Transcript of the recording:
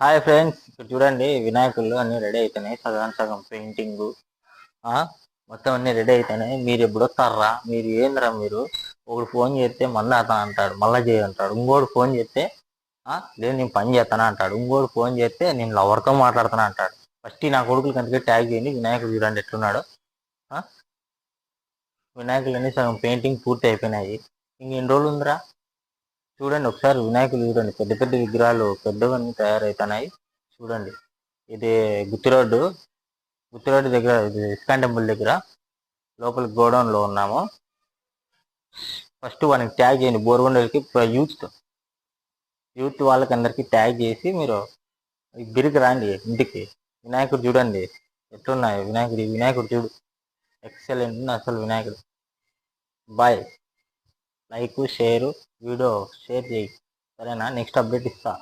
Hi friends, ఇక్కడ చూడండి వినాయకులు అన్నీ రెడీ అవుతున్నాయి. సగం సగం పెయింటింగ్ మొత్తం అన్నీ రెడీ అవుతున్నాయి. మీరు ఎప్పుడు వస్తారా? మీరు ఏంద్రా మీరు? ఒకడు ఫోన్ చేస్తే మళ్ళీ అతను అంటాడు మళ్ళీ చేయంటాడు. ఇంకోటి ఫోన్ చేస్తే లేదు నేను పని చేస్తానా అంటాడు. ఇంకోటి ఫోన్ చేస్తే నేను లవర్తో మాట్లాడుతానా అంటాడు. ఫస్ట్ నా కొడుకులకి అందుకే ట్యాగ్ చేయండి. వినాయకుడు చూడండి ఎట్లున్నాడు. వినాయకులు అన్నీ సగం పెయింటింగ్ పూర్తి అయిపోయినాయి. ఇంకెన్ని రోజులు ఉందిరా? చూడండి ఒకసారి వినాయకులు చూడండి, పెద్ద పెద్ద విగ్రహాలు పెద్దవన్నీ తయారవుతున్నాయి. చూడండి, ఇది గుత్తిరోడ్డు దగ్గర, ఇది ఇస్కాన్ టెంపుల్ దగ్గర లోపల గోడౌన్లో ఉన్నాము. ఫస్ట్ వానికి ట్యాగ్ చేయండి. బోర్గొండలకి యూత్ వాళ్ళకి అందరికీ ట్యాగ్ చేసి మీరు గిరికి రాండి ఇంటికి. వినాయకుడు చూడండి ఎట్లున్నాయి. వినాయకుడు చూడు, ఎక్సలెంట్ అసలు వినాయకుడు. Bye. Like share video share చేయి, సరేనా? నెక్స్ట్ అప్డేట్ ఇస్తా.